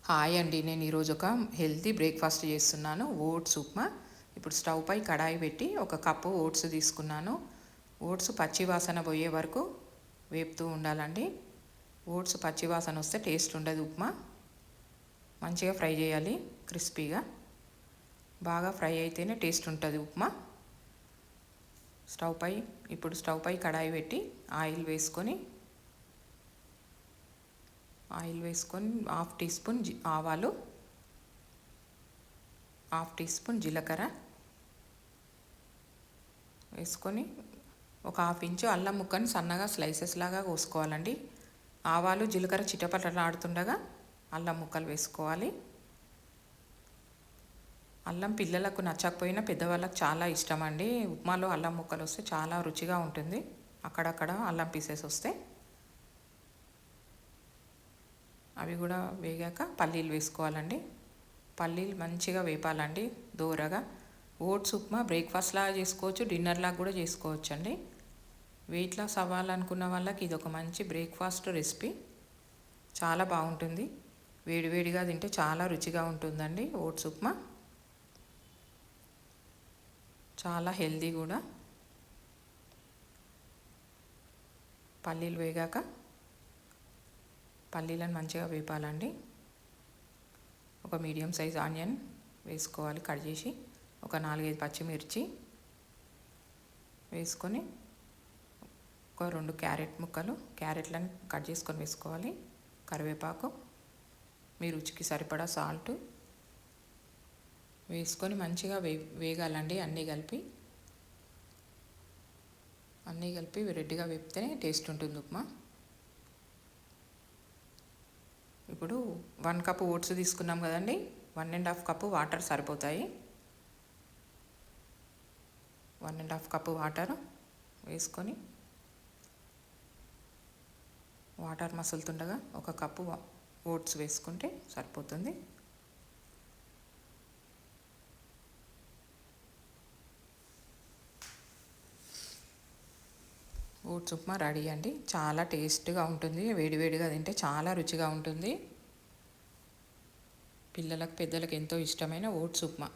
Hi అండి, నేను ఈరోజు ఒక హెల్తీ బ్రేక్ఫాస్ట్ చేస్తున్నాను. ఓట్స్ ఉప్మా. ఇప్పుడు స్టవ్ పై కడాయి పెట్టి ఒక కప్పు ఓట్స్ తీసుకున్నాను. ఓట్స్ పచ్చి వాసన పోయే వరకు వేపుతూ ఉండాలండి. ఓట్స్ పచ్చి వాసన వస్తే టేస్ట్ ఉండదు ఉప్మా. మంచిగా ఫ్రై చేయాలి, క్రిస్పీగా బాగా ఫ్రై అయితేనే టేస్ట్ ఉంటుంది ఉప్మా. ఇప్పుడు స్టవ్ పై కడాయి పెట్టి ఆయిల్ వేసుకొని హాఫ్ టీ స్పూన్ ఆవాలు, హాఫ్ టీ స్పూన్ జీలకర్ర వేసుకొని ఒక హాఫ్ ఇంచు అల్లం ముక్కను సన్నగా స్లైసెస్ లాగా కోసుకోవాలండి. ఆవాలు జీలకర్ర చిటపటలాడుతుండగా అల్లం ముక్కలు వేసుకోవాలి. అల్లం పిల్లలకు నచ్చకపోయినా పెద్దవాళ్ళకి చాలా ఇష్టం అండి. ఉప్మాలో అల్లం ముక్కలు వస్తే చాలా రుచిగా ఉంటుంది. అక్కడక్కడ అల్లం పీసెస్ వస్తే అవి కూడా వేగాక పల్లీలు వేసుకోవాలండి. పల్లీలు మంచిగా వేపాలండి దోరగా. ఓట్స్ ఉప్మా బ్రేక్ఫాస్ట్ లాగా చేసుకోవచ్చు, డిన్నర్ లాగా కూడా చేసుకోవచ్చు అండి. వెయిట్ లాస్ అవ్వాలనుకున్న వాళ్ళకి ఇది ఒక మంచి బ్రేక్ఫాస్ట్ రెసిపీ. చాలా బాగుంటుంది. వేడివేడిగా తింటే చాలా రుచిగా ఉంటుందండి ఓట్స్ ఉప్మా. చాలా హెల్దీ కూడా. పల్లీలు వేగాక పల్లీలను మంచిగా వేపాలండి. ఒక మీడియం సైజ్ ఆనియన్ వేసుకోవాలి కట్ చేసి. ఒక 4-5 పచ్చిమిర్చి వేసుకొని ఒక 2 క్యారెట్లను కట్ చేసుకొని వేసుకోవాలి. కరివేపాకు, మీ రుచికి సరిపడా సాల్ట్ వేసుకొని మంచిగా వేగాలండి. అన్నీ కలిపి రెడ్డిగా వేపితేనే టేస్ట్ ఉంటుంది ఉప్మా. ఇప్పుడు 1 కప్పు ఓట్స్ తీసుకున్నాం కదండి, 1.5 కప్పు వాటర్ సరిపోతాయి. 1.5 కప్పు వాటర్ వేసుకొని వాటర్ మసులుతుండగా ఒక కప్పు ఓట్స్ వేసుకుంటే సరిపోతుంది. ఓట్స్ ఉప్మా రెడీ అండి. చాలా టేస్ట్గా ఉంటుంది. వేడివేడిగా తింటే చాలా రుచిగా ఉంటుంది. పిల్లలకు పెద్దలకు ఎంతో ఇష్టమైన ఓట్స్ ఉప్మా.